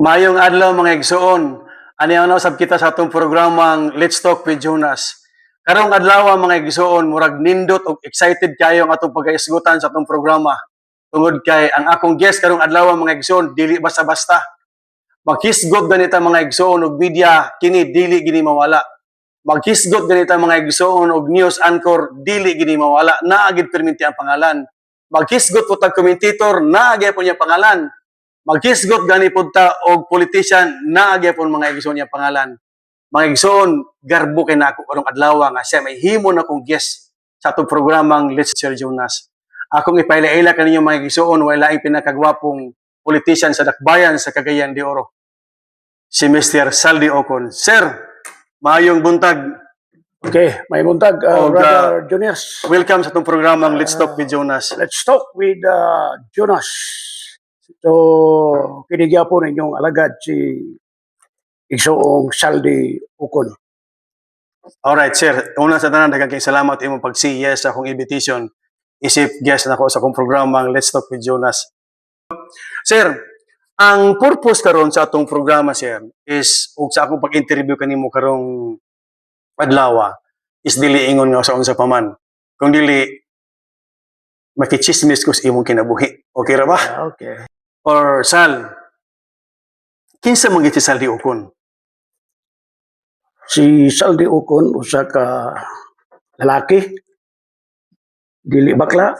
Mayong adlaw mga igsoon. Ani ang nausab kita sa atong programang Let's Talk with Jonas. Karong adlaw mga igsoon, murag nindot ug excited kayo ang atong pagaisgutan sa atong programa. Tungod kay ang akong guest karong adlaw mga igsoon dili basta-basta. Maghisgot ganita mga igsoon og media kini dili gini mawala. Maghisgot ganita mga igsoon og news anchor dili gini mawala. Naa gid perminti ang pangalan. Maghisgot po tag commentator naa gyud po niya pangalan. Maghisgot gani punta og politician naa gyapon mga igsoon niya pangalan. Mga igsoon, garbo kay nako karong adlaw nga siya may himo na kong guest sa atong programang Let's Sir Jonas. Akong ipaila-ila kaninyo mga igsoon wala laing pinakagwapong politician sa dakbayan sa Cagayan de Oro. Si Mr. Saldi Ocon. Sir, maayong buntag. Okay, may buntag, Brother Jonas. Welcome sa atong programang Let's Talk with Jonas. Let's talk with Jonas. So, kinigya po ninyong alagad si Igsoong Saldi Ocon. Alright, sir. Una sa tanan, daghang kay salamat imong pag-say yes sa akong invitation. Isip guest nako sa akong programang Let's Talk with Jonas. Sir, ang purpose karon sa atong programa, sir, is ug sa akong pag-interview kanimo karong adlaw is dili ingon nga sa unsa pa man. Kung dili makichismis ko sa imong kinabuhi. Okay ra ba? Okay. Or Sal, kinsa man gid si Saldi Ocon? Si Saldi Ocon, usa ka lalaki, dili bakla.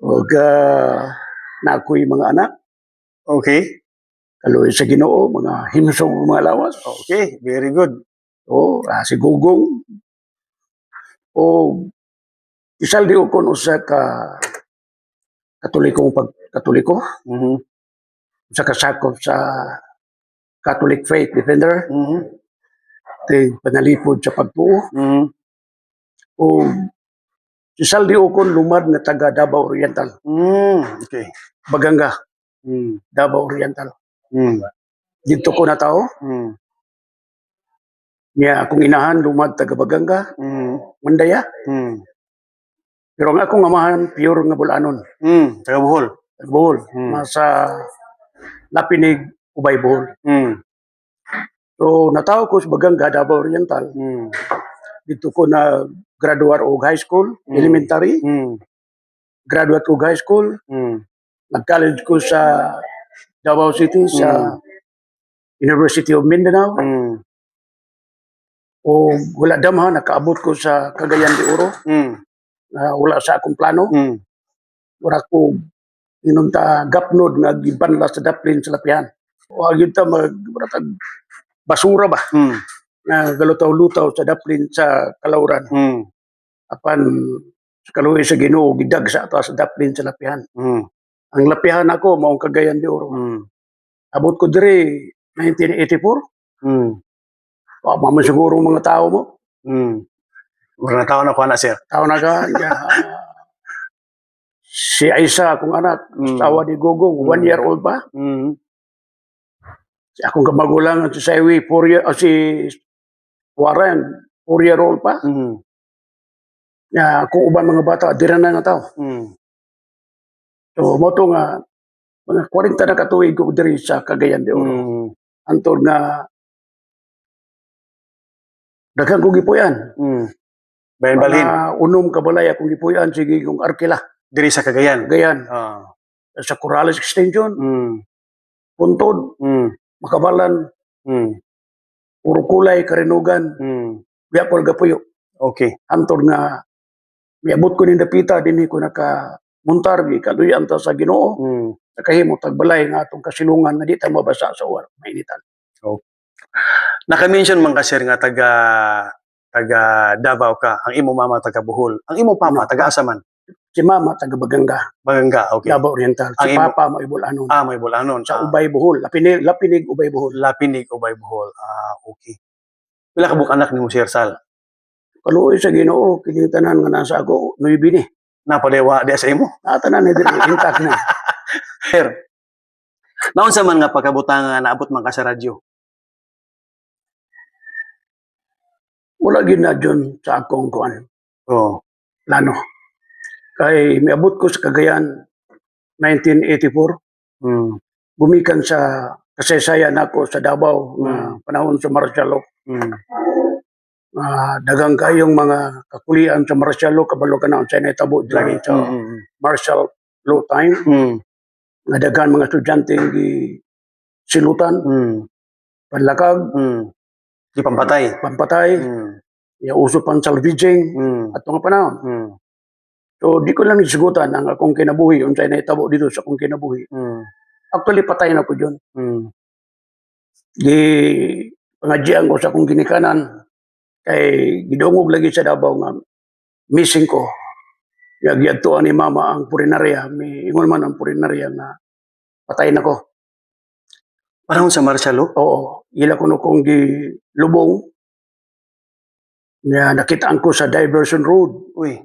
Ug nakoy mga anak, Okay? kaluoy sa Ginoo, mga himsog mga lawas. Okay, very good. Si Gugong. O si Saldi Ocon, usa ka katoliko, Mhm. usa ka sakop sa Catholic Faith Defender, Mhm. panalipod sa pagtuo. Mhm. O si Saldi Ocon lumad nga taga Davao Oriental, Okay. Baganga, Mm. Davao Oriental. Mm. Dito ko na tao, Mm. niya akong inahan lumad taga Baganga, Mm. Mandaya. Mm. Pero ang akong amahan pure nga Bulanon, Taga Bohol. Bohol, Mm. nasa Lapinig, Ubay, Bohol. Mm. So natawo ko sa Baganga, Davao Oriental. Mm. Dito ko na graduate og high school, elementary, Mm. graduate og high school, Mm. nag-college ko sa Davao City sa University of Mindanao. Mm. O wala damha, nakaabot ko sa Cagayan de Oro. Mm. Wala sa akong plano. Mm. Wala ko inunta gapnod nga gibanla sa daplin sa lapihan. O agad ta magratag basura ba Mm. nga galutaw-lutaw sa daplin sa Kalauran. Mm. Apan sa kaluoy sa Ginoo gidag sa ato sa daplin sa lapihan. Mm. Ang lapihan ako maong Cagayan de Oro. Mm. Abot ko diri 1984. Mm. Mama siguro mga tao mo. Mm. Mura na taon ako na, sir. Tao na ka. Si Aisa, akong anak, asawa ni Gogong, 1 year old pa. Mm. Si akong kamagulang, si Saiwi, si Warren, 4 year old pa. Mm. Kung uban mga bata, dira na nga tao. Mm. So, mo to nga, mga 40 na katuig ko diri sa Cagayan de Oro. Mm. Antod nga, daghang kong gipuyan. Mm. Bayan-balhin. Unom kabalay akong gipuyan, sige kong Arkela. Diri sa Cagayan. Cagayan. Ah. Sa Corrales Extension, Mm. Puntod, Mm. Makabalan, Mm. Puro Kulay, Karinugan, Mm. biya ko nagapuyo. Okay. Antod nga, miabot ko ni Dapita, din ko nakamuntar, kaluyan ta sa Ginoo, Mm. nakahimo tagbalay nga atong kasilungan nga di tayo mabasa sa uwar, mainitan. Naka-mention man ka, sir, nga taga Davao ka. Ang imo mama taga Bohol. Ang imo papa taga asa man? Si Mama, taga Baganga, Baganga, okay. Davao Oriental. Si Ang imo- Papa, may Bulanon. May Bulanon. Sa Ubay, Bohol. Lapinig, Ubay, Bohol. Lapinig, Ubay, Bohol. Okay. Pila ka buk anak ni mo, Sir Sal? Kaluoy sa Ginoo, kinitanan nga nasa ako, nuibi ni. Napadewa di sa imo? Tanan na diri, intact na. Sir, naon sa man nga pagkabutang naabot man ka sa radyo? Wala gid na dyan sa akong kuan, Oh. plano. Kay miabot ko sa Cagayan 1984. Mm. Gumikan sa kasaysayan ako sa Davao nga panahon sa martial law. Mm. Daghang kayong mga kakulian sa martial law, kabalo ka na sa nahitabo lagi sa martial law time. Mm. Nga daghan mga estudyante gi silutan, Mm. panlakag, Mm. Di pampatay. pampatay, Mm. uso pang salvaging Mm. at mga panahon. Mm. So di ko lang isigutan ang akong kinabuhi unsay nahitabo dito sa akong kinabuhi. Mm. Actually patay na ko diyon. Mm. Di pangadyan ko sa akong ginikanan kay gidungog lagi sa Davao nga missing ko. Yagtuan ni mama ang purinarya, may ingon man ang purinarya na patay na ko. Panahon sa martial law? Oo, ila ko no kong gilubong nga nakitaan ko sa diversion road. Uy.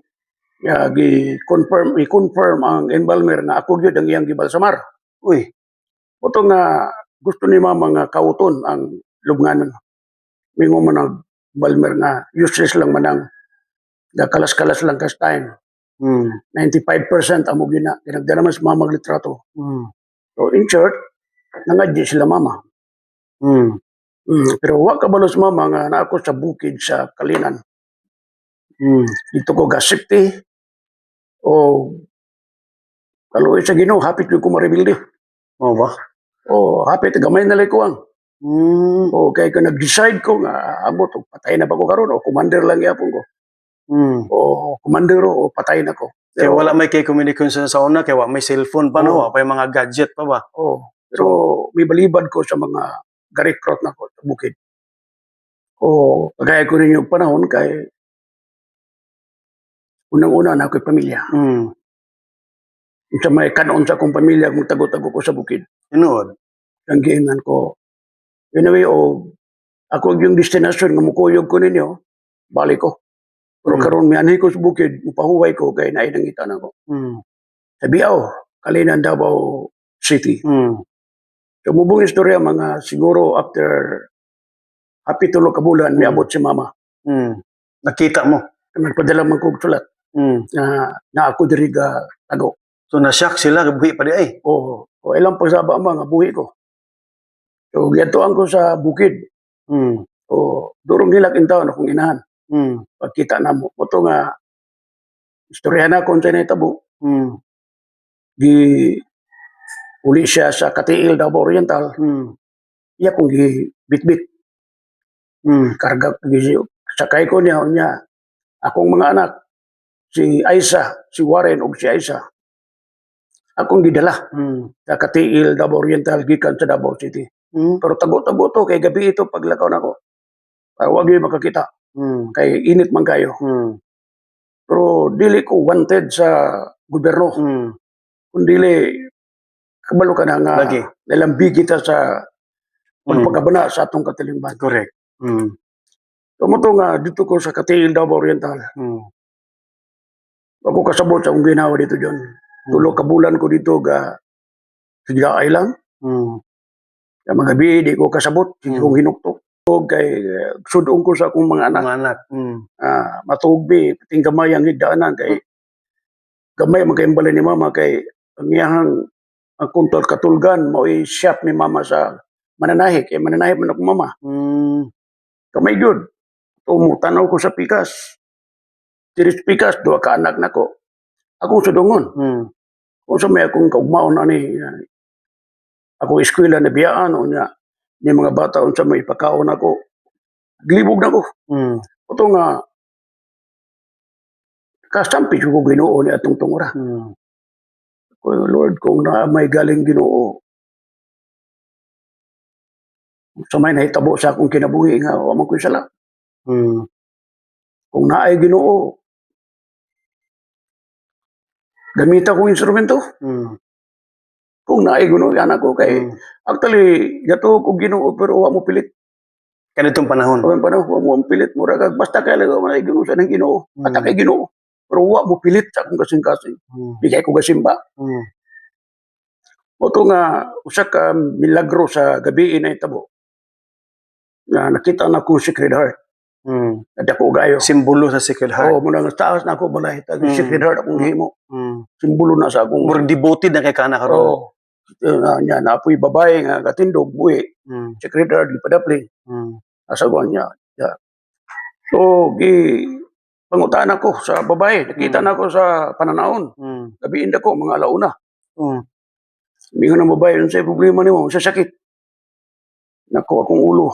Nga i-confirm ang embalmer na ako gyud ang iyang gibalsamar. Uy. Oto nga gusto ni mama nga kauton ang lubnganan. Mingo man ang balmer nga useless lang manang kalas-kalas lang kas time. Mm. 95% amo gina ginagdala mas mama litrato. Mm. So in short, nangadji sila mama. Mm. Pero wa kabalos mama nga naa ko sa bukid sa Kalinan. Mm. Dito ko gasipti o kaluoy sa Ginoo hapit ko maribildi. Oo ba? O hapit gamay na ko ang. Mm. O kay ko nag-decide ko nga ambot og patay na ba ko karon o commander lang gyapon ko. Mm. O commander o patay na ko. Kaya wala may kay communication sa una, kaya wala may cellphone pa, no? Oo. Wala pa yung mga gadget pa ba? Pero may balibad ko sa mga ga-recruit na ko sa bukid. O kagaya ko rin yung panahon kay unang-una na ako'y pamilya. Mm. Sa may kanon sa akong pamilya kung tago-tago ko sa bukid. Inood. Ang giingan ko. Anyway, ako yung destination nga mukuyog ko ninyo, balik ko. Pero karon may anhi ko sa bukid, mupahuway ko kay naay nangitan ako. Mm. Sa Biao, Kalinan, Davao City. Mm. So mubong istorya mga siguro after happy tulo ka bulan, may abot si mama. Mm. Nakita mo. Nagpadala man kog sulat Mm. na ako diri ga tago. So na-shock sila, buhi pa di ay. O ilang pagsaba nga buhi ko. So giyatuan ko sa bukid. Mm. O durong hilak in taon akong inahan. Mm. Pagkita na mo. Ito nga, istorya na kung sa'yo na itabo. Mm. Di uli siya sa Katiil, Davao Oriental. Mm. Iya kong gibit-bit. Mm. Karga, sakay ko niya, akong mga anak, si Aisa, si Warren o si Aisa. Akong gidala Mm. sa Katiil, Davao Oriental, gikan sa Davao City. Mm. Pero tago-tago to, kay gabi ito paglakaw na ko. Huwag yung makakita. Mm. Kay init man kayo. Mm. Pero dili ko wanted sa gobyerno. Mm. Kung dili, kabalo ka na nga, Lagi. nalambig kita sa pagpagkabana sa atong katilingban. Correct. Mm. Kamuto nga, dito ko sa Katiil, Davao Oriental. Mm. Ako kasabot sa akong ginawa dito dyan. Tulo ka bulan ko dito ga Sigla Island. Mm. Sa mga gabi, di ko kasabot. Sige kong hinuktok. Kay sudong ko sa akong mga anak. Mga anak. Mm. Matugbi, ting gamay ang higdaanan. Kay gamay magkaimbala ni mama. Kay ang iyahang ang kuntol katulgan, mao'y shop ni mama sa mananahi. Kay mananahi man akong mama. Mm. Kamay yun. Tanaw ko sa pikas. Tiris pikas, 2 ka anak na ko. Akong sudungon. Mm. Kung sa may akong kaugmaon ani, ako eskwela na biyaan o niya, ni mga bata unsa may ipakaon ako. Glibog na ko. Mm. Ito nga, kasampi ko Ginoo ni atong tungura. Mm. Lord, kung na may galing Ginoo, sa may nahitabo sa akong kinabuhi nga, wamang ko sala. Mm. Kung naay Ginoo, gamita kong instrumento. Mm. Kung naay Ginoo, yan ako kay, actually, gato ko Ginoo, pero wa mo pilit. Kanitong panahon. Kung panahon, wa mo pilit mo ragag, basta kaya lang mo naay Ginoo sa ng Ginoo, at kay Ginoo. Pero wa mo pilit sa akong kasing-kasing. Mm. Bigay ko kasimba. Mm. Oto nga, usa ka milagro sa gabi na itabo. Na nakita na ko Sacred Heart. Mm. Dako gayo. Simbolo sa Sacred Oo, Heart. muna nga taas na ako balay. Tag Mm. Sacred Heart akong gihimo. Mm. Simbolo na sa akong... Murag devoted na kay kana karon. Oo. Nya napoy babae nga katindog buhi. Mm. Sacred Heart gipadapling. Mm. Asa ko niya. Yeah. So pangutaan ako sa babae. Nakita na ako sa pananaon. Mm. Gabiin ako mga alauna. Mm. Mingon ng babae, unsay problema nimo? Sa sakit. Nako akong ulo.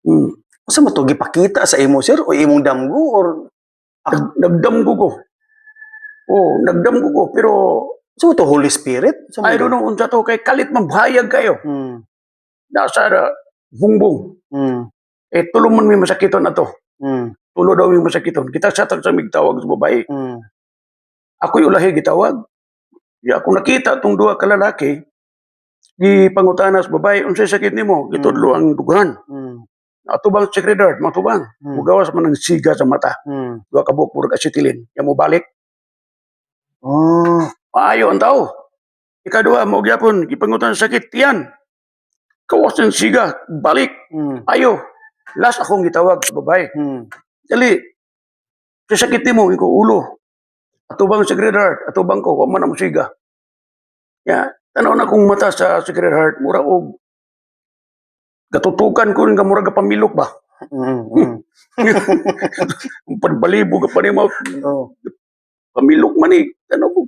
Unsa mo to gipakita sa imo sir o imong damgo or Nagdamgo ko. Oh, nagdamgo ko pero unsa mo to Holy Spirit? Unsa mo I to? don't know unsa to kay kalit mabhayag kayo. Mm. Nasa bungbong. Mm. Tulong man mi masakiton ato. Mm. Tulo daw mi masakiton. Kita sa migtawag sa babae. Mm. Ako'y ulahi gitawag. Ya ako nakita tong duha ka lalaki gipangutana sa babae unsay sakit nimo? Gitudlo ang dugan. Mm. Atubang Sacred Heart, matubang. Mm. Mugawas man ng siga sa mata. Mm. Duha ka buok murag acetilin. Ya mo balik. Oh. Maayo ang tao. Ikaduha mo gyapon gipangutana sa sakit tiyan. Kawas ng siga, balik. Mm. Ayo. Last akong gitawag sa babae. Mm. Dali. Sa sakit nimo iko ulo. Atubang Sacred Heart, atubang ko, wa man ang siga. Ya, tanaw na kong mata sa Sacred Heart, mura og katutukan ko rin ka mura ka pamilok ba? Mm. Pagbalibo ka pa rin mo, Oh. pamilok man eh. Ano ko?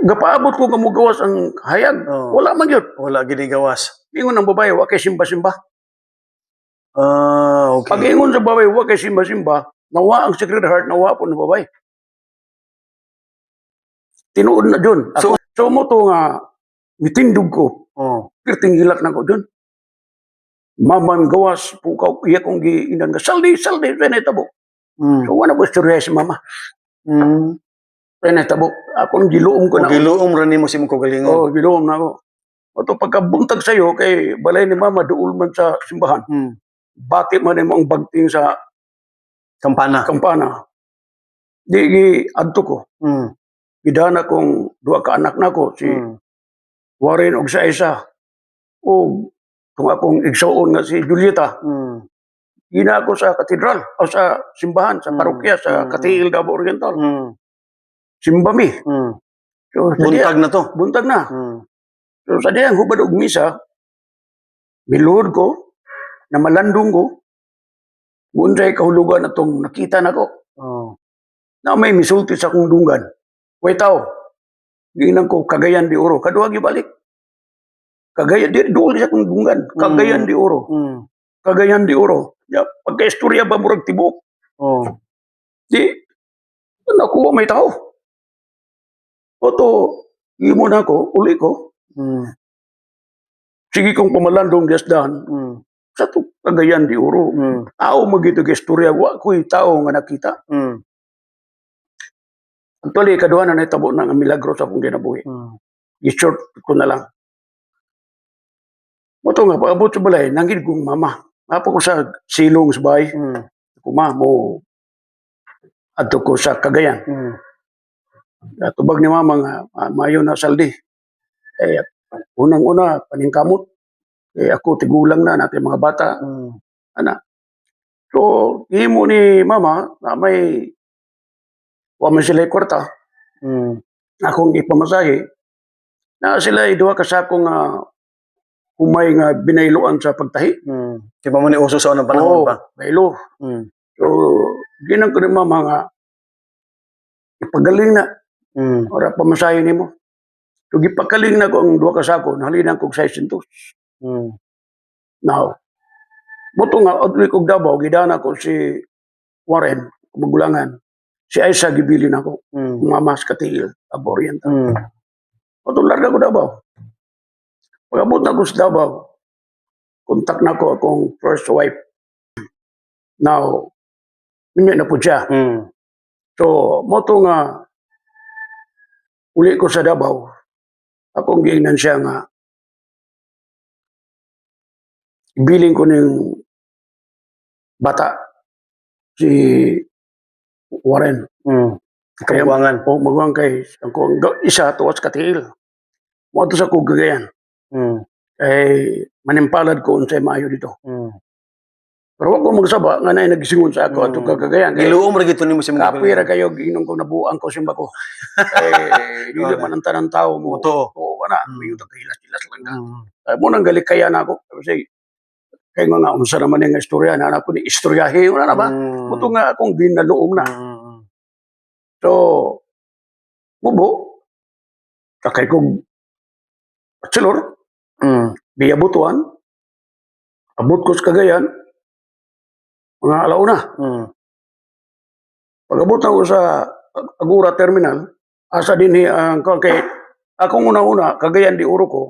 Gapaabot ko gamugawas ang hayag. Oh. Wala man yun. Wala gid gawas. Ingon ng babae, wa kay simba-simba. Ah, okay. Pag ingon sa babae, wa kay simba-simba, nawa ang Sacred Heart, nawa po ng babae. Tinuod na dyan. So mo to nga, mitindog ko, Oh. pirtinggilak na ko dyan. Mamang gawas, pukaw, iya kong giinan ka, saldi, sa netabo. Mm. So wala ko istorya si mama. Mm. Sa netabo, akong giluom ko na. Giluom ra nimo si imong kagalingon. Oo, giluom na ako. Oto pagkabuntag sa'yo, kay balay ni mama, duul man sa simbahan. Mm. Bakit man mo ang bagting sa Kampana. kampana? Di adto ko. Mm. Gidana kong duha ka anak nako si Mm. Warren og sa isa. O kung akong igsuon nga si Julieta, Mm. gina ako sa katedral o sa simbahan, sa parokya, sa Mm. Katiil, Davao Oriental. Mm. Simbami. Mm. So, Buntag na to. buntag na. Mm. So sa diyang hubad og misa, miluhod ko, na malandong ko, unsay kahulugan atong nakita nako Oh. na may misulti sa akong dunggan. Way tao, ginang ko Cagayan de Oro. Kaduha gibalik. Cagayan di duol sa akong dunggan. Cagayan de Oro. Mm. Cagayan de Oro. Ya, pagka-istorya ba murag tibok? Oh. Di, nakuha may tao. Oto, imo na ko, uli ko. Mm. Sige kong pamalandong gasdahan. Mm. Sa to, Cagayan de Oro. Mm. Tao magito istorya, wa ko'y tao nga nakita. Mm. Actually, kaduha na natabo na ang milagro sa akong ginabuhi. Mm. I-short ko na lang. Moto nga, paabot sa balay, nanggid kong mama. Apo ko sa silong sa bahay. Mm. Kuma mo, adto ko sa Cagayan. Mm. Tubag ni mama nga, mayo na saldi. Unang-una, paningkamot. Ako, tigulang na natin mga bata. Mm. Anak. So, himo ni mama, na may waman sila kwarta, Mm. akong ipamasahe, na sila duha kasakong humay nga binayloan sa pagtahi. Mm. Di ba mo ni uso sa unang panahon Oo, pa? baylo. Mm. So, ginang ko ni mama nga, ipagaling na, Mm. ora pamasahe ni mo. So, gipakaling na ko ang duha kasako, nahalinan kong 600. Mm. Now, buto nga, adli kong Davao, gidana ko si Warren, magulangan. Si Aisa gibilin ako, Mm. mama sa Katiil, Davao Oriental. Mm. Buto larga ko Davao. Pag-abot na ko sa Davao, kontak na ko akong first wife. Now, minyo na po siya. Mm. So, moto nga, uli ko sa Davao, akong giingnan siya nga, ibiling ko ng bata, si Warren. Mm. Kaya Kabuangan. o magwang kay ako isa tuwas Katiil. Mo to sa Cagayan. Mm. Kay manimpalad ko unsay maayo dito. Mm. Pero ako magsaba nga na nagisingon sa ako ato kagagayan. Kay Giluom ra gito nimo si mga kapoy ra kayo ginong ko nabuang ko simba ko. Dili man ang tanang tao mo. Totoo. Oo na, may utang kahilas-hilas lang ka. Mm. Mo nang galikaya na ako kasi kay nga unsa naman nga istorya na ako ni istoryahe una na ba? Muto nga akong ginaluom na. So, mubo kakay kog bachelor, biya butuan, abot ko sa Cagayan, mga alauna. Pag-abot ako sa Agura Terminal, asa din ang kay akong una-una, Cagayan de Oro ko,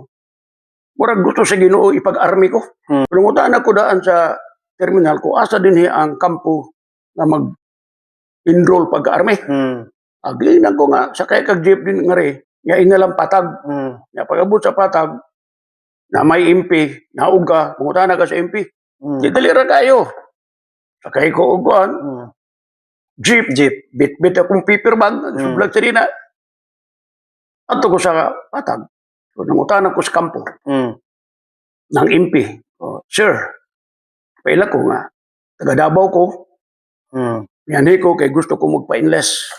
murag gusto sa Ginoo ipag-army ko. Lungutan ako daan sa terminal ko, asa din ang kampo na mag-enroll pag-army. Aglinan ko nga, sakay kag jeep din nga rin, nga inalang patag. Nga pag-abot sa patag, na may MP, naog ka, pungutan na ka sa MP. Di dalira kayo. Sakay ko uguan, jeep, bit-bit akong paper bag, sublag sa na. Ato ko sa patag. So, nangutan ako sa kampo. Ng MP. Sir, paila ko nga, taga Davao ko, yan ko, kay gusto ko magpa-enlist.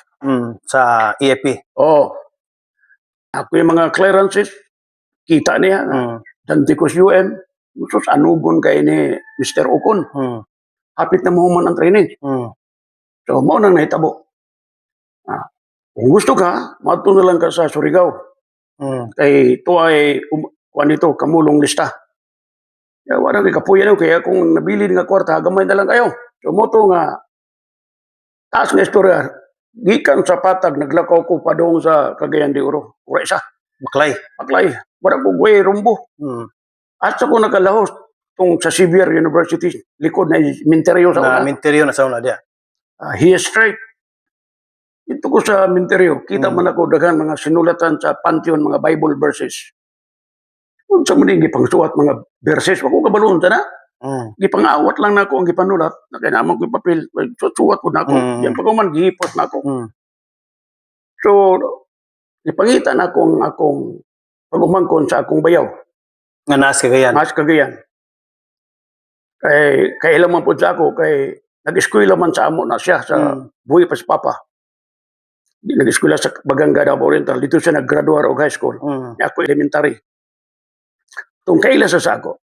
Sa EFP. Ako yung mga clearances, kita niya, Danticos UM, sus anugon kay ni Mr. Ocon. Hapit na mo man ang training. So, mo nang nahitabo. Kung gusto ka, mato na lang ka sa Surigao. Kay ito ay, nito, kamulong lista. Kaya wala kay kapuyan kaya kung nabili nga kwarta, gamay na lang kayo. So, mo to nga, taas nga istorya, gikan sa patag, naglakaw ko pa doon sa Cagayan de Oro. Ura isa. Maklay. Wala ko guway rumbo. At sa ko nakalahos, tong sa Xavier University, likod na Minteryo sa una. Minteryo na sa una dia. He is straight. Ito ko sa Minteryo, kita man ako daghan mga sinulatan sa Pantheon, mga Bible verses. Kung sa muli, gipangsuat mga verses, wako kabalon ta na. Gipangawat lang na ako ang gipanulat, na kailangan ko yung papel, suwat ko na ako. Yan pa ko man, gihipot na ako. So, ipangita na akong pag-umangkon sa akong bayaw. Nga Naas Cagayan. Naas Cagayan. Kay ilang man po sa ako, kay nag-eskwela man sa amo na siya, sa buhay pa si Papa. Nag-eskwela sa Baganga Davao Oriental. Dito siya nag-graduate o high school. Ako elementary. Itong kaila sa ako.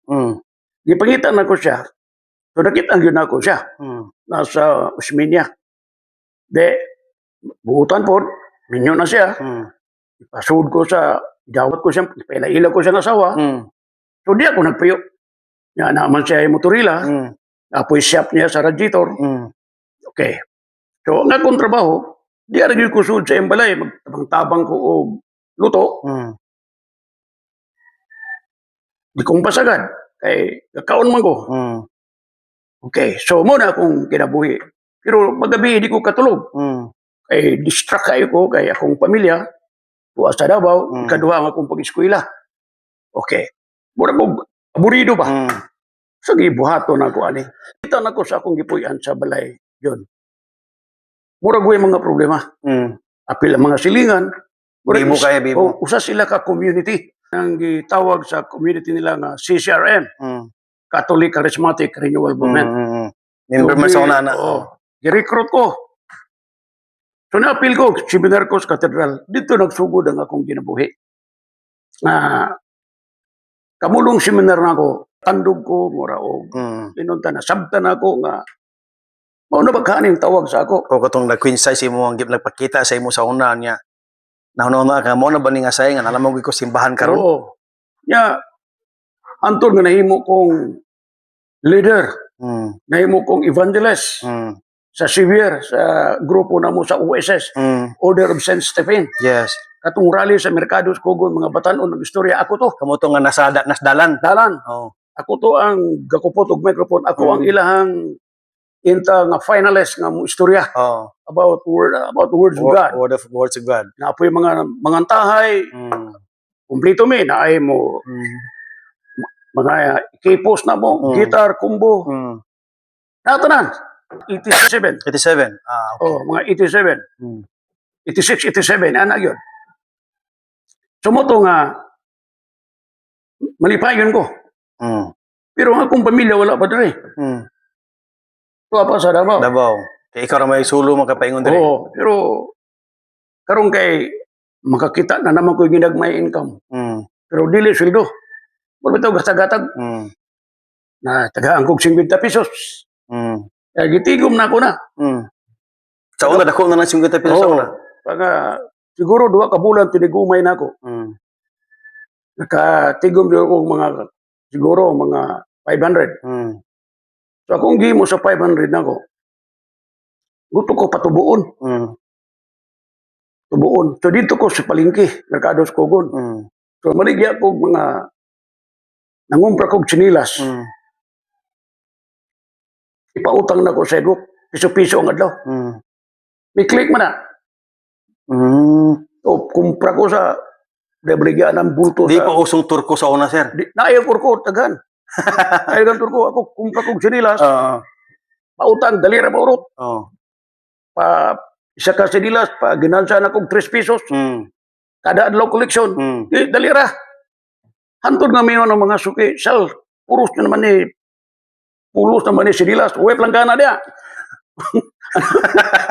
Gipangitan na ko siya. So nakita yun ako siya. Nasa Usminia. Buutan po. Minyo na siya. Ipasud ko sa, dawat ko siya, ipaila ko siya ng asawa. So di ako nagpayo. Yan naman siya yung motorila. Apoy shop niya sa radiator. Okay. So ang akong trabaho, di aragin ko sud sa embalay. Magtabang-tabang ko o luto. Di kong pasagad. Kay kakaon man ko. Okay. So muna akong kinabuhi. Pero paggabi di ko katulog. Kay distract kayo ko kay akong pamilya. Tuwa sa Davao. Kaduha ang akong pag-eskwela. Okay. Mura ko, aburido ba? So gibuhato na ko ani. Kita na ko sa akong gipuyan sa balay. Yun. Mura ko yung mga problema. Apil ang mga silingan. Bibo kayo, bibo. Usa sila ka community. Ang gitawag sa community nila nga CCRM. Catholic Charismatic Renewal Movement. Member man sa una na. Gi-recruit ko. So na-appeal ko, seminar ko sa Cathedral. Dito nagsugod ang akong ginabuhi. Kamulong seminar na ako, tandog ko, mura o pinunta na, sabta na ako nga, mauna ba kaning tawag sa ako? O katong nag-coincide sa imo, ang nagpakita sa imo sa una niya. Nauna ka, mauna ba ni nga sayang, alam mo ko simbahan karon? Oo. Nya, antol nga nahimo kong leader, nahimo kong evangelist, sa Xavier, sa grupo na mo sa OSS, Order of St. Stephen. Yes. Katong rally sa Mercados, Kugon, mga batanon ng istorya, ako to. Kamu to nga nasdalan. Dalan. Oh. Ako to ang gakupot og microphone. Ako ang ilahang inta nga finalist nga mo istorya about words of God. Words of God. Na po yung mga tahay, kumplito mi, na ay mo, mga K-post na mo, guitar, kumbo. Natanan. 87. 87. Okay. Mga 87. 86, 87. Anak yun. Sumoto nga, malipayon ko. Pero ang akong pamilya wala pa dere. Tuwa pa sa Davao. Davao. Kay ikaw ra may sulo makapaingon diri. Oo, pero karon kay makakita na naman ko ginagmay income. Mm. Pero dili sweldo. Wala bitaw gatag-gatag Mm. na tagaan kog 50 pesos. Mm. Kaya gitigom na ako na. Mm. Sa una dako na nang 50 pesos sa Oo. una. Pagka siguro 2 ka bulan tinigumay na ako. Mm. Nakatigom din ako mga siguro mga 500. Mm. So akong gimo sa 500 na ako. Gusto ko patubuon. Mm. Tubuon. So dito ko sa palengke, Merkado Kogon. Mm. So maligya ko mga nangumpra kog sinilas. Mm. Ipautang na ko sa eduk. Piso-piso ang adlaw. Mm. May click man na. Mm. So kumpra ko sa debrigya ng bulto Di sa... pa usong turko sa una, sir. Naayaw ko, tagan. Naayaw ko, ako kumpra kog sinilas. Oo. Pautang, dalira pa urot. Oo. Pa, isa ka sinilas, pa ginansa na kog 3 pesos. Mm. Kada adlaw koleksyon. Mm. Dalira. Hantod nga mayon ng mga suki. Sal, puros na naman ni pulos naman ni sinilas. Uwe planggana dia.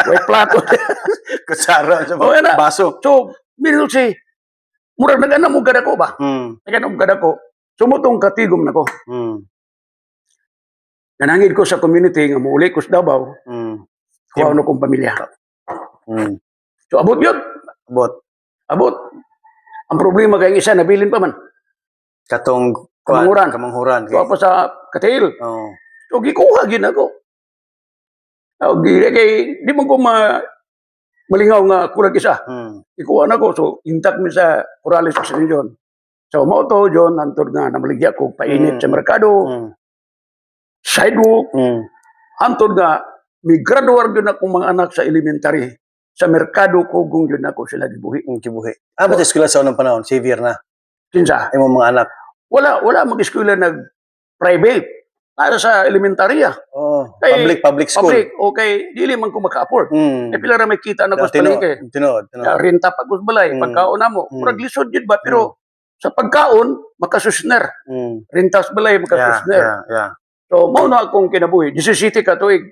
Uwe plato. Kutsara sa Oo, yan na. baso. So, minun si, murag nagana mo gada ko ba? Mm. Nagana mo gada ko. Sumutong katigom na ko. Mm. Nanangid ko sa community nga muuli ko sa Davao. Mm. Kuha na kong pamilya. Mm. So, abot yun. Abot. Abot. Ang problema kay isa, nabilin pa man. Katong Kamanghuran. Kamanghuran. Kuha pa sa Katail. Oo. So, gikuha gin ako. Kay, di mo ko malingaw nga kulag isa. Mm. Ikuha na ko. So, intact mi sa Corrales Extension. So, mo to, John, antod nga, namaligya ko, painit sa merkado, Mm. sidewalk, Mm. antod nga, may graduar yun akong mga anak sa elementary. Sa merkado ko, kung yun ako sila gibuhi. Mm. Kibuhi. Ba't eskwela sa unang panahon? Xavier na. Kinsa? Ay mga anak. Wala mag-eskwela nag-private. Nara sa elementarya. Oh. Kay- Public school. Public. Okay, dili man ko maka-afford. Mm. Eh, pila ra may kita na ko sa palengke. Tinod. Renta pa ko sa balay, Mm. pagkaon na mo. Mm. Murag lisod yun ba? Pero sa pagkaon, makasusner. Mm. Renta sa balay, Yeah, makasusner. yeah. So, mao na akong kinabuhi. 17 ka tuig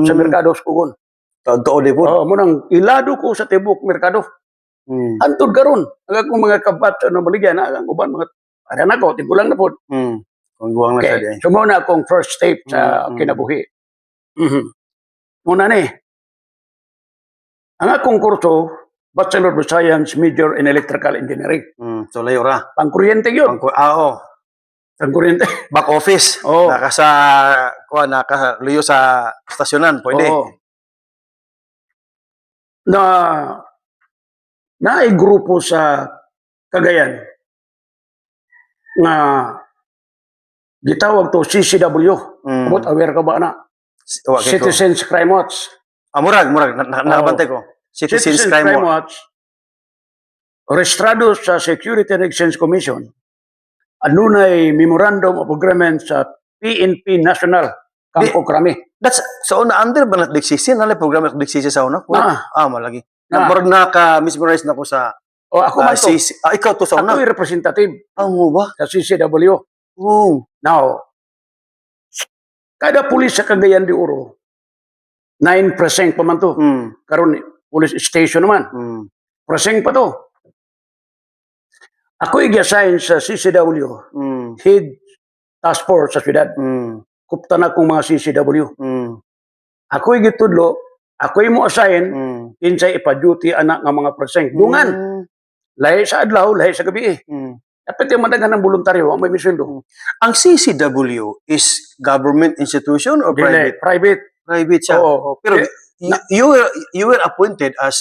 sa merkado sa Kugon. Totoo di po. Oo, munang ilado ko sa tibok merkado. Mm. Antod karon, ang akong mga kabat sa maligyan, ang uban mga para na ko, tigulang na po. Mm. Kung guwang na siya Okay. di. So, mao na akong first step sa Mm, mm. kinabuhi. Muna ni. Ang akong kurso, Bachelor of Science, Major in Electrical Engineering. Mm. So layo ra. Pangkuryente yun. Oo. Pangkuryente. Back office. Oo. Naka luyo sa stasyonan. Pwede. Oo. Na grupo sa Cagayan nga gitawag to CCW. Mm. Abot aware ka ba na? Citizens Crime Watch. Murag. Nakabantay ko. Citizens Crime Watch. Watch. Registrado sa Security and Exchange Commission. Anunay Memorandum of Agreement sa PNP National. Campo Crame. That's sa una under ba na DCC na programa ng DCC sa una? Malagi. Na. Murag naka-mesmerize na ko sa O ako man to. CC. Ikaw to sa una. Ako yung representative Mo ba? sa CCW. Oh. Now, kada pulis sa Cagayan de Oro, 9% pa man to. Mm. Karon police station naman. Mm. Preseng pa to. Ako i-assign sa CCW, Mm. head task force sa syudad. Mm. Kuptan akong mga CCW. Mm. Ako i-gitudlo, ako mo assign, Mm. kinsay ipa-duty anak ng mga preseng. Dungan, lahi sa adlaw, lahi sa gabi. Mm. Dapat yung madagan ng voluntaryo, ang may misweldo. Ang CCW is government institution or private? Private. Private siya. Oo. Pero you were appointed as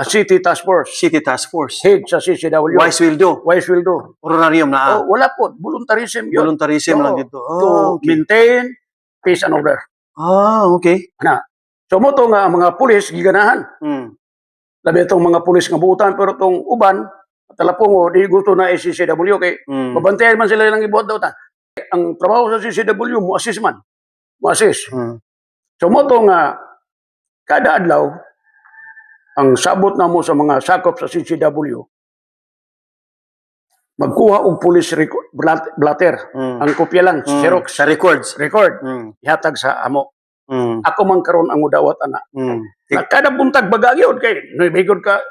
City Task Force. City Task Force. Head sa CCW. Wise will do. Wise will do. Honorarium na. Oh, wala po. Voluntarism yun. Voluntarism lang Oo. dito. To Okay. maintain peace and order. Okay. So mo to nga mga pulis giganahan. Mm. Labi itong mga pulis nga buutan pero itong uban talapongo di gusto na CCW kay Mm. mabantayan man sila ng ibuhat daw ta. Ang trabaho sa CCW mo assist man. Mo assist. Mm. So mo to nga kada adlaw ang sabot na mo sa mga sakop sa CCW magkuha og police blatter. Mm. Ang kopya lang, Xerox, Sa records. record, Mm. ihatag sa amo. Mm. Ako man karon ang mudawat ana. Mm. Na kada buntag bagagyod kay nuibigod ka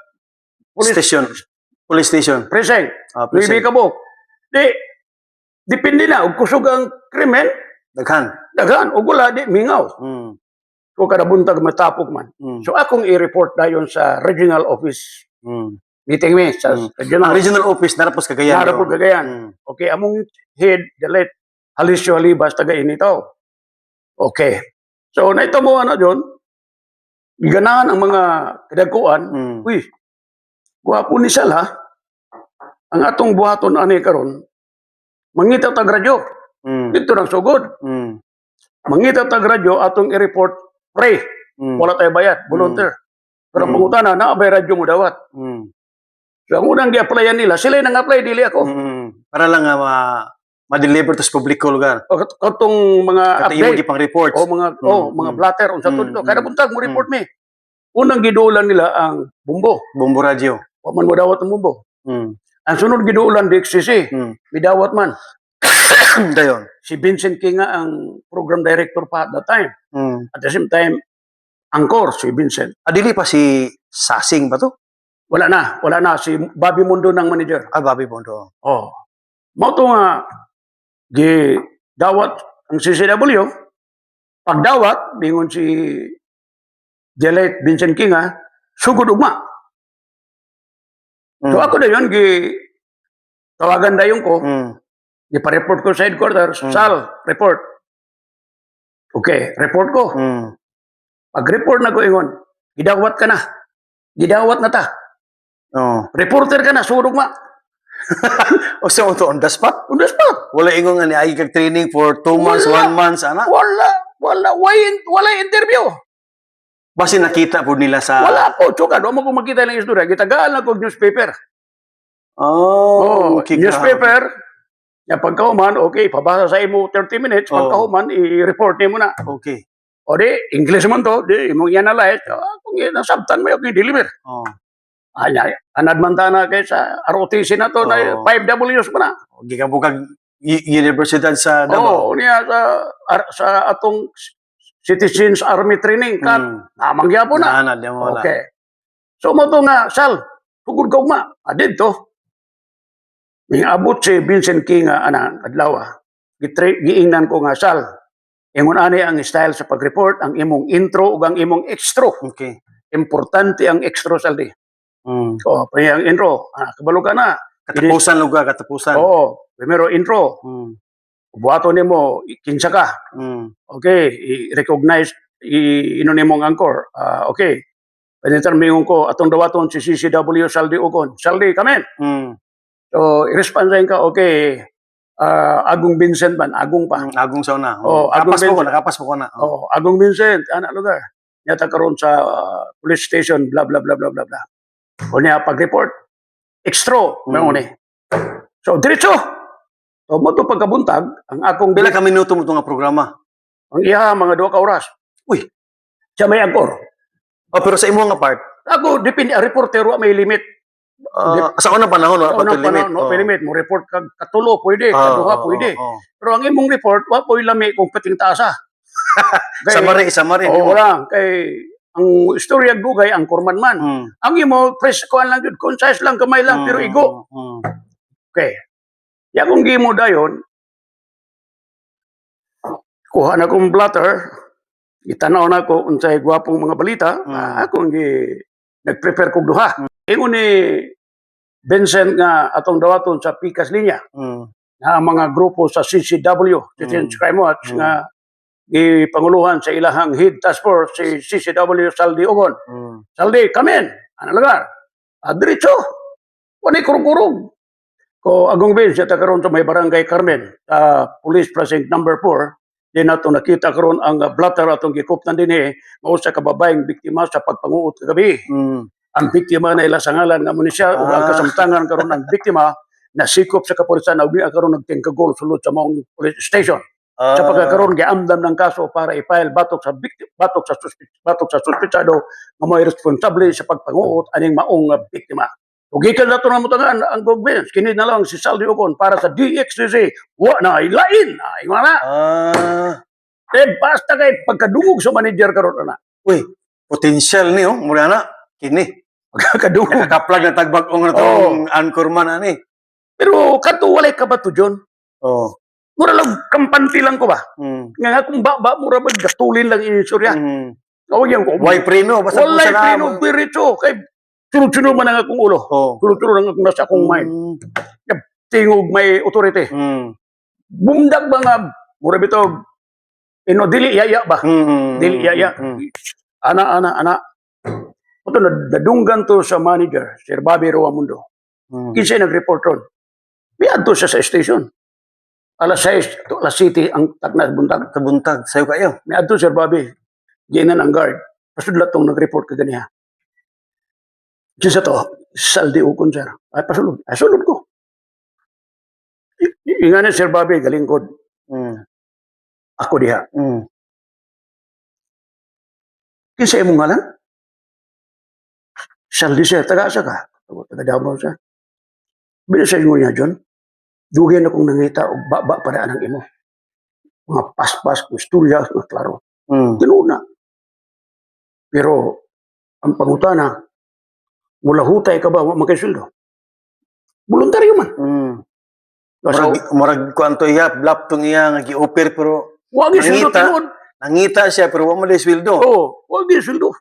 police Station. Police station. precinct. Precinct. Nuibi ka mo. Di depende na ug kusog ang krimen, Daghan. daghan ug wala di mingaw. Mm. Kung kada buntag matapok man. Mm. So akong i-report dayon sa regional office. Mm. Meeting me sa Mm. regional Ang regional office narapos Cagayan. Nara po Cagayan. Mm. Okay, among head, the late Alisio Halibas, taga inito. Okay. So, naito mo ano dyan, ganahan ang mga kadagkuan, Mm. uy, guwapo ni Sal ha, ang atong buhaton ani karon, mangita tag radyo, Mm. dito nang sugod, Mm. mangita tag radyo, atong i-report, free, Mm. wala tayo bayad, volunteer. Pero ang pangutana, naabay radyo mo dawat. Mm. So, ang unang gi-applyan nila, sila yung nang-apply, dili ako. Mm. Para lang nga ma-deliver to sa publiko lugar. Katong mga Kata imo update, gipang reports. o mga blatter, unsa to Mm, dito, kada mm, buntag mo report me. Unang giduulan nila ang bumbo. Bumbo radio. Wa man mo dawat ang bumbo. Mm. Ang sunod giduulan DXCC, Mm. midawat man. Dayon. Si Vincent Kinga ang program director pa at that time. Mm. At the same time, angkor si Vincent. Adili pa si Sasing ba to? Wala na. Si Bobby Mundo ng manager. Bobby Bondo. Oh. Mao to nga, dawat ang CCW, pagdawat, bingon si Jelate Vincent Kinga, sugod ugma. Mm. So ako na yun, tawagan dayon ko, Mm. ipa-report ko sa headquarters, Mm. Sal, report. Okay, report ko. Mm. Pag-report na ko ingon, gidawat ka na. Gidawat na ta. Oh. Reporter ka na, surog ma. O so on the spot? On the spot. Wala ingon nga ni ay kag training for 2 months, Wala. 1 month ana. Wala interview. Basi nakita po nila sa Wala po, tsuka, doon mo kung makita ng istorya. Gitagaan lang ko newspaper. Oh, okay. Newspaper. Ya pagkahuman, okay, pabasa sa imo 30 minutes, pagkahuman, i-report mo na. Okay. O di, English man to, di, imong i-analyze, kung nasabtan mo, okay, deliver. Oh. Anad man ta na kay sa ROTC na to, na Oo. 5 Ws pa na. Gikan bukag universidad sa Davao. Oo, niya sa atong Citizens Army Training Camp. Namangya po na. Naanad mo wala. Okay. So mo to nga, Sal, tugod ka ugma. Adid to. May abot si Vincent King nga, adlaw. Giingnan ko nga, Sal, ingon ani ang style sa pag-report, ang imong intro ug ang imong extro. Okay. Importante ang extro, Saldi. Mm. O, ang intro. Kabalo ka na. Katapusan lugar, katapusan. Oo. Primero, intro. Mm. Buhato nimo, kinsa ka. Mm. Okay, i-recognize, ino nimong angkor. Okay. Panitarmingon ko, atong dawaton si CCW Saldi Ugon. Saldi, come in. Mm. So, i-responsahin ka, okay, Agong Vincent man, Agong pa. Agong sauna. Oh, Agong Nakapas mo ko na. Oh, Agong Vincent, lugar. Yata karon sa police station, blah, blah, blah, blah, blah, blah. O niya, pag-report, extra, may So, diretso. So, mo to pagkabuntag, ang akong Pila ka minuto mo itong programa? ang iha, mga 2 ka oras. Uy. Siya may angkor. Pero sa imo nga part, Ako, depende, reporter, may limit. sa unang panahon, wala pa Unang ito limit. panahon, may limit. Mo report kag katulo, pwede. Kaduha, pwede. Pero ang imong report, wapoy lami kung pating taasa. Samari. Oo lang. Kay, ang istorya dugay, ang kurman man. Ang imo, press kuan lang yun, concise lang, kamay lang, pero igo. Okay. Ya kung gimo dayon, kuha na kong blatter, itanaw na ko unsay gwapong mga balita, akong nag-prepare kog duha. Ingon ni Vincent nga atong dawaton sa Pikas Linya, na mga grupo sa CCW, Citizens Crime Watch, nga ipanguluhan sa ilahang head task force, si CCW Saldi Ugon. Saldi, come in. Ano lugar? Diretso. Wani kurug-kurug. Ko Agong Vince, yata karon sa may barangay Carmen, police precinct number 4, di na ito nakita karon ang blatter atong gikuptan din mao sa kababaeng biktima sa pagpanguot kagabi. Ang biktima na ila sa ngalan nga munisya ug ang kasamtangan karon ang biktima na sikop sa kapulisan ug karon nagtingkagol sulod sa maong police station. Sa pagkakaroon giamdam ng kaso para i-file batok sa suspitsado nga may responsable sa pagpanguot aning maong biktima. Ug gikan na ito na mutangan ang government, kini na lang si Saldi Ocon para sa DXCC, wa na ilain. Ay, wala. Basta kay pagkadungog sa manager karon na. Uy, potential ni, mura na, kini. Pagkadungog. Nakakaplag na tagbag-ong na itong anchorman, ani. Pero kato walay ka ba to, John? Oh. Mura lang, kampante lang ko ba? Mm. Nga kung ba, mura ba, gastulin lang inisyorya. Mm. O yan ko. Why preno? Basta Walay kung sa preno, pirito. Kay, sunod-sunod man ang akong ulo. Oh. Sunod-sunod ang akong nasa akong mind. Tingog may authority. Mm. Bumdag ba nga, mura bito, dili yaya ba? Dili yaya. Ana. Ito, nadunggan to sa manager, Sir Bobby Roamundo. Kinsay nag-report ron. Biyad to siya sa station. Alas 6 to alas 7 ang tagnas buntag. Kabuntag, sayo kayo. May adto Sir Bobby. Ginan ang guard. Pasudlat tong nag-report ka ganiha. Kinsa to? Saldi Ocon, sir. Ay, pasulod. Ay, sulod ko. Ingana Sir Bobby, galingkod. Ako diha. Kinsa imong ngalan? Saldi, sir. Taga-asa ka? Taga Davao, sir. Bila sa inyo niya, John, dugay na kong nangita o baba para anang imo. Mga paspas, istorya, mga klaro. Tinuod na. Pero, ang pangutana, mula hutay ka ba, magkaisuldo? Voluntaryo man. Murag ko anto iya, blap tong iya, nga gi-offer, pero Wag isuldo tinuod. nangita siya, pero wala sweldo. Oo, wag isuldo.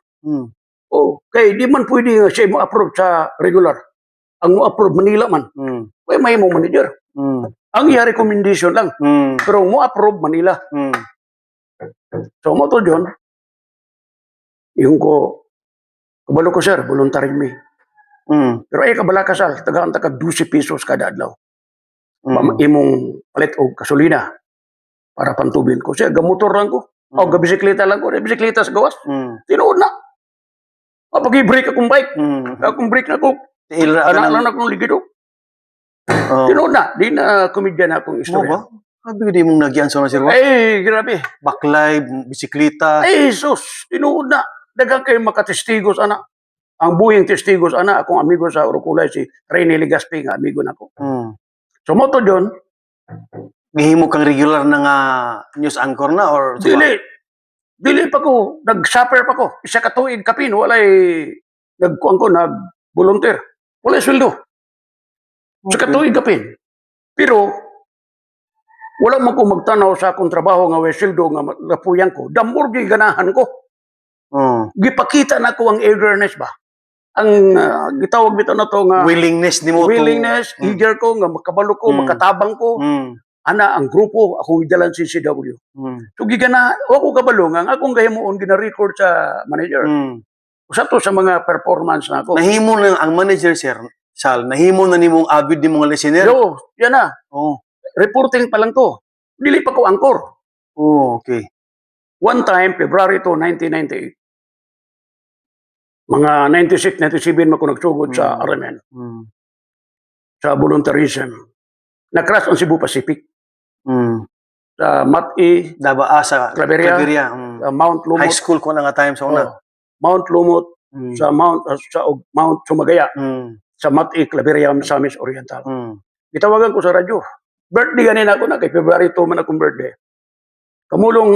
Oo, kay di man pwede nga siya mo-approve sa regular. Ang mo-approve Manila man. Kaya may mo manager. Ang iya recommendation lang. Pero mo-approve Manila. So mo to, John, yung ko, kabalo ko, sir, voluntary me. Pero ay kabala ka, sal, tagaan ka 12 pesos kada adlaw. Imong palit o gasolina para pantubin ko. Siya, gamotor lang ko. O gabisikleta lang ko. Bisikleta sa gawas. Tinuod na. Pag i-break akong bike. Akong break na ko. Anak lang akong ligido. Tinuod na. Di na komedya na akong istorya. Sabi di mong nagyan sa sir. Ay, grabe. Baklay, bisikleta. Ay, sus. Tinuod na. Dagang kayo makatestigos, anak. Ang buhing testigos, anak. Akong amigo sa Urukulay, si Rene Legaspi, nga amigo na ko. So mo to, John, Gihimo kang regular na nga news anchor na or Dili pa ko, nag-supper pa ko. Isa ka tuig kapin, walay nagkuan ko, nag-volunteer. Walay sweldo. Isa ka tuig kapin. Pero, wala man ko magtanaw sa akong trabaho nga way sweldo nga napuyan ko. Damor di ganahan ko. Gipakita na ko ang eagerness ba? Ang gitawag bito na to nga willingness ni mo eager ko nga makabalo ko, makatabang ko. Ana ang grupo akong idalan si CW. So gigana ako kabalo nga akong gahimuon gina-record sa manager. Usa to sa mga performance na ako. Nahimo na ang manager, sir. Sal, nahimo na nimong avid ni mga listener. Yo, yan na. Reporting pa lang to. Dili pa ko angkor. Okay. One time, February 2, 1998. Mga 96, 97 mako nagsugod sa RMN. Sa voluntarism. Na-crash ang Cebu Pacific. Sa Mat-E, sa Claveria. Sa Mount Lumot. High school ko na nga time sa una. Mount Lumot, sa Mount Sumagaya, sa Mat-E, Claveria, Misamis Oriental. Gitawagan ko sa radyo. Birthday ganin ako na, kay February 2 man akong birthday. Kamulong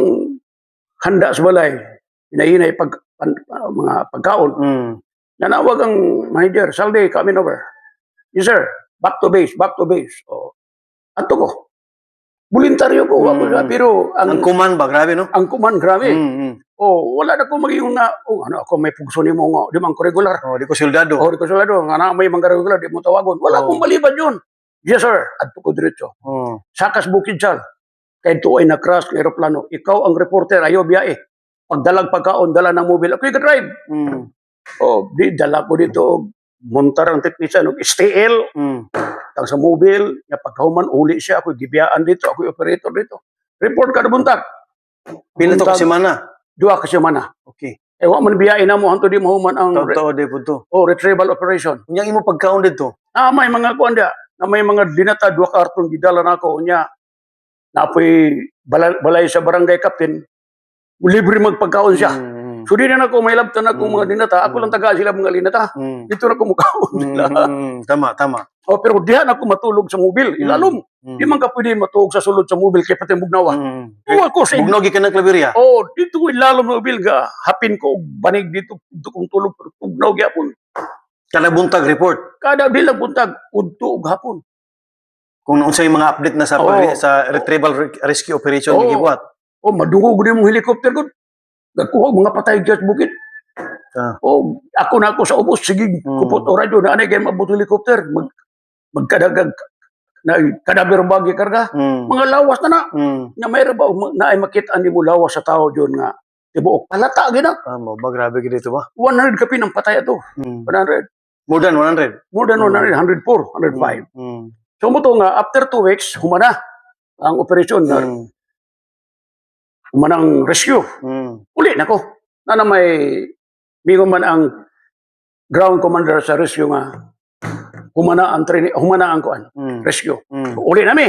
handa sa balay, hinahinay mga pagkaon. Nanawag ang manager, Saldi, coming over. Yes, sir. Back to base. Ato ko. Voluntaryo ko. Pero ang kuman ba? Grabe, no? Ang kuman, grabe. Wala na ko maging na, ako may pugso ni mo nga, di man ko regular. Di ko soldado. Di ko soldado. Nga na may mga regular, di mo tawagon. Wala akong maliban yun. Yes, sir. Ato ko diretso. Sakas Bukid Sal. Kaya ito ay na-crash ng aeroplano. Ikaw ang reporter, ayaw biyae. Pagdalag pagkaon, dala ng mobile. Ako yung drive. Di dala ko dito. Montar ang teknisyan. STL. Tang sa mobile. Pagkahuman, uli siya. Ako gibiyaan dito. Ako yung operator dito. Report ka na buntag. Pila to kasi mana? 2 kasi mana. Okay. Wa man biyae na mo. Hanto di mahuman ang retrieval operation. Kunyang imo pagkaon dito? May mga kuanda. Na may mga dinata. 2 karton gidala na ako. Unya. Napoy balay sa barangay captain. Libre magpagkaon siya. So di na ako may labtan ako mga linata. Ako lang taga sila mga linata. Mm. Dito na ako mukhaon nila. Tama. Oh, pero dihan ako matulog sa mobil. Ilalom. Di man ka pwede matulog sa sulod sa mobil kaya pati bugnawa. Oo, ako sa Bugnog ka ng klaberya. Oh, dito ko ilalom sa mobil ga. Hapin ko og banig dito. Dito kong tulog. Pero tugnaw gyapon. Kada buntag report. Kada bilang buntag. Udto og hapon. Kung unsay mga update na sa sa retrieval rescue operation Oo. gibuhat. Oh, madungog na yung helicopter ko. Nagkuha mga patay dyan sa bukid. Oh, ako na ako sa ubos. Sige, kupot o radyo na anay kayo mabot helicopter. Magkadagag na kadaber bagi karga. Mga lawas na na. Nga mayroon ba na ay makita ni mo lawas sa tao dyan nga tibuok. Palata gina. Mo ba grabe gid dito ba? 100 kapin ang patay ato. 100. More than 100. More than 100. 104. 105. So mo to nga after 2 weeks humana ang operasyon na humanang rescue. Uli na ko. Na may mingon man ang ground commander sa rescue nga humana ang training, humana ang kuan, rescue. Uli na mi.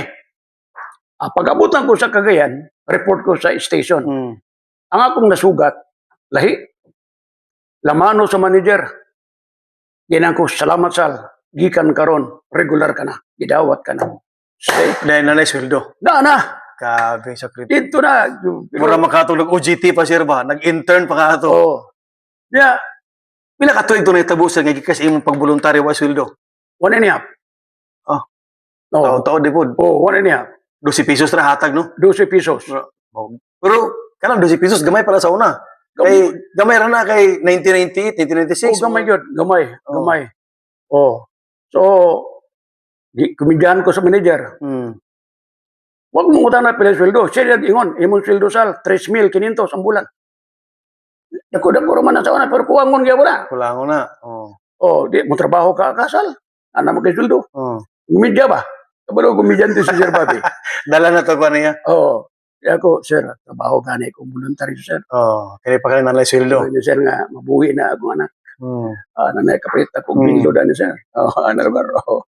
Pag-abutan ko sa Cagayan, report ko sa station. Ang akong nasugat, lahi. Lamano sa manager. Ginan ko, salamat sal. Gikan karon, regular ka na. Gidawat ka na. Stay. Dahil na sweldo. Na. Grabe sa crypto. Dito na. Mura makatulog OJT pa sir ba? Nag-intern pa ka ato. Oo. Yeah. Pila ka tuig to na itabusan nga gikas imong pagboluntaryo wa sweldo? 1.5. Ah. Oo. Taon-taon di pod. Oo, 1.5. 12 pesos ra hatag no? 12 pesos. Pero kanang 12 pesos gamay para sa una. Kay gamay ra na kay 1998, 1996. Oh, gamay yun. Gamay. Oh. So, kumidyan ko sa manager. Huwag mong utang na pila sweldo. Siya ingon, imong sweldo sal, 3,500 ang bulan. Dako-dako raman na sa una, pero kuwangon kaya wala. Kulangon na. Oh, di mo trabaho ka kasal. Ano mo kay sweldo? Kumidya ba? Kabalo kumidyan to si Sir Bobby. Dala na to ba niya? Oo. Kaya ako, sir, trabaho ka na kung voluntaryo, sir. Kaya pa kang nanay sweldo. Sir nga, mabuhi na akong anak. Nanay kapalit akong bildo na sir. Ano ba?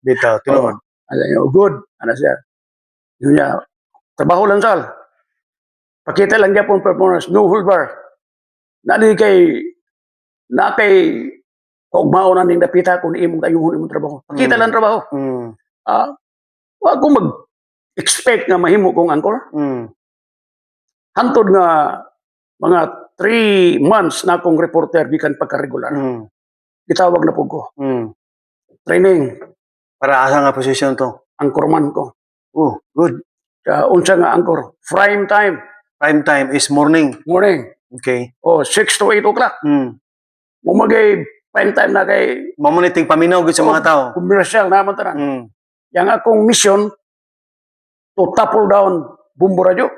Dito, tinuod. Alam niyo, good. Ano sir? Yun niya, trabaho lang sal. Pakita lang niya pong performance. No hold bar. Na kay kogmao na ning dapita kung imong kayuhon imong trabaho. Pakita lang trabaho. Wag ko mag-expect nga mahimo kong angkor. Hantod nga mga 3 months na akong reporter gikan pagka-regular. Gitawag na po ko. Training. Para asa nga posisyon to? Angkorman ko. Oh, good. Unsa nga angkor? Prime time. Prime time is morning. Morning. Okay. 6 to 8 o'clock. Mumagay prime time na kay mamuniting paminaw gud sa mga tao. Commercial naman tanan. Yang akong mission to topple down Bumbo Radio.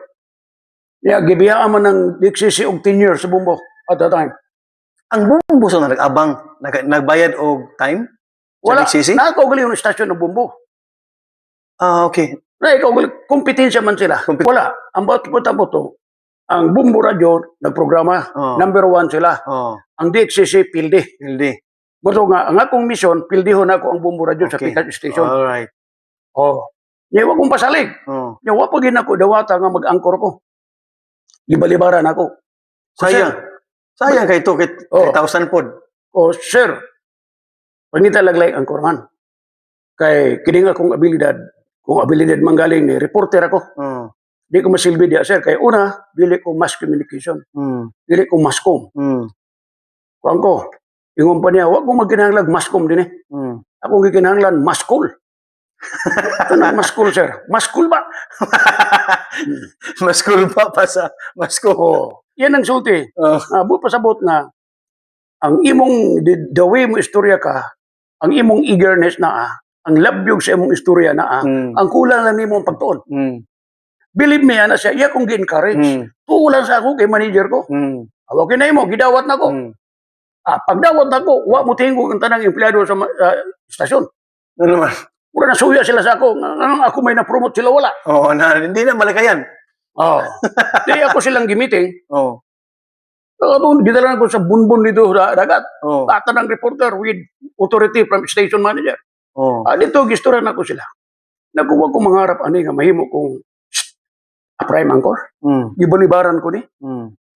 Gibiyaan man ng DXCC og 10 years sa Bumbo at that time. Ang Bumbo sa nag-abang, nagbayad og time? Wala. DXCC? Nakakaugali yung stasyon ng Bumbo. Okay. Kompetensya man sila. Wala. Ang bato ang Bumbo Radio nagprograma. Number 1 sila. Ang DXCC pildi. Bato nga, ang akong mission, pildihon ako ang Bumbo Radio sa Picat Station. Alright. Niyawa kong pasalig. Niyawa pa gin ako dawata nga mag-angkor ko. Libalibaran ako. Sayang. Sayang kay to, kay 1,000 pod. Sir, pangita laglay ang korman. Kay kining akong abilidad, kung abilidad manggaling ni reporter ako. Di ko masilbi diya, sir. Kay una, dili ko mass communication. Dili ko masscom. Kuan ko, ingon pa niya, wag mo magkinahanglan masscom din eh. Ako gikinahanglan maskul. Ito na maskul, sir. Maskul ba? Maskul pa sa maskul. Yan ang sulti. Pasabot nga, ang imong, the way mo istorya ka, ang imong eagerness na ang labyog sa imong istorya na ang kulang lang nimo ang pagtuon. Believe me, na siya, iya kong gi-encourage. Tuulan sa ako kay manager ko. Awag na mo, gidawat na ko. Pagdawat na ko, wa mo tingog ang tanang empleyado sa istasyon. Ano naman? Pura nasuya sila sa ako. Ako may na-promote sila, wala. Hindi na malakayan. Di ako silang gimiting. Gidala ko sa bunbun dito sa dagat. Tata ng reporter with authority from station manager. Dito, gisturan ako sila. Nagkuha ko mangarap ani nga mahimo kong prime angkor. Gibalibaran ko ni.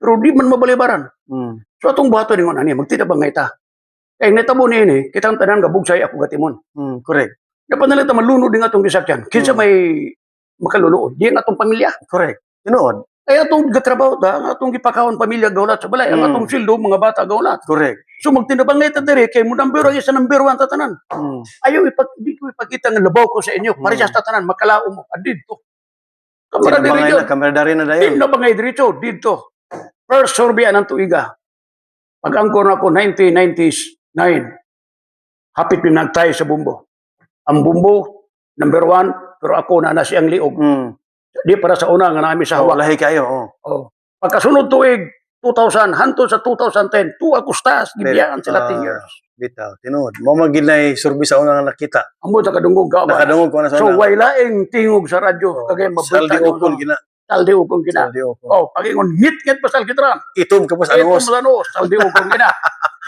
Pero di man mabalibaran. Mm. So atong buhaton ningon ani magtinabang nga ita. Kay netabo ni kitang tanan gabugsay ako gatimon. Correct. Kapanalit ta malunod din atong gisakyan. Kinsa Mm. may makaluluod, di ang atong pamilya. Correct. Tinuod. Ay atong gatrabaho ta, ang atong gipakawon pamilya gawlat sa balay, ang Mm. atong sildo mga bata gawlat. Correct. So magtinabang nga ita diri kay mo number 1 sa number 1 ta tanan. Ayaw di ko ipakita nga labaw ko sa inyo. Parehas ta tanan makalao mo adito. Kamara diri yun. Kameradari na Di dayon. na bangay diretso dito. First survey anang tuiga. Pag-angkor na ako 1999. Hapit pinagtay sa bumbo. Ang bumbo number 1 pero ako na siyang liog. Di para sa una nga namin sa hawak. Lahi kayo. Oh. Pagkasunod tuig 2000 hantod sa 2010, tuwa kustas gibiyaan sila 10 years. Bitaw. Tinuod. Mo maginay survey sa una nga nakita. Amo ta kadungog ka ba? Nakadungog ko na sa So una. way laing tingog sa radyo kagay Saldi mabalita okol gina. saldi ukon gina. Saldi okol. Oh, pagingon ngit pasal kitran. Itom ka pa sa Ito angos. mo saldi ukon gina.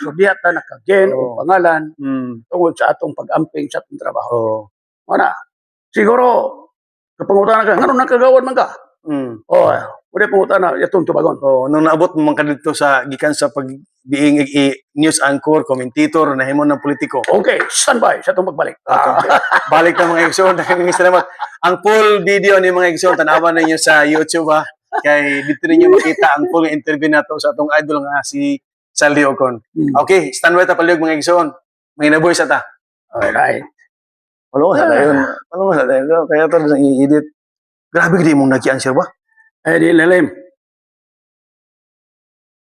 So diha ta nakagen Oh. og pangalan Mm. tungod sa atong pag-amping sa atong trabaho. Oh. Mana? Siguro kapangutan ka ngano nakagawan man ka? Mm. Oh, pwede pangutana yatong tubagon. Oh, nung naabot mo man kadto sa gikan sa pag being news anchor, commentator, nahimo ng politiko. Okay, standby sa atong pagbalik. Balik na mga igsoon, daghang salamat. Ang full video ni mga igsoon tanawan ninyo sa YouTube ha. Kay dito ninyo makita ang full interview nato sa atong idol nga si Saldi Ocon. Okay, standby ta palyog mga igsoon. Mga inaboy sa ta. Alright. Walo sa dayon. Walo sa dayon. Kaya to i-edit. Grabe gid mong nag-answer ba? Eh di lalim.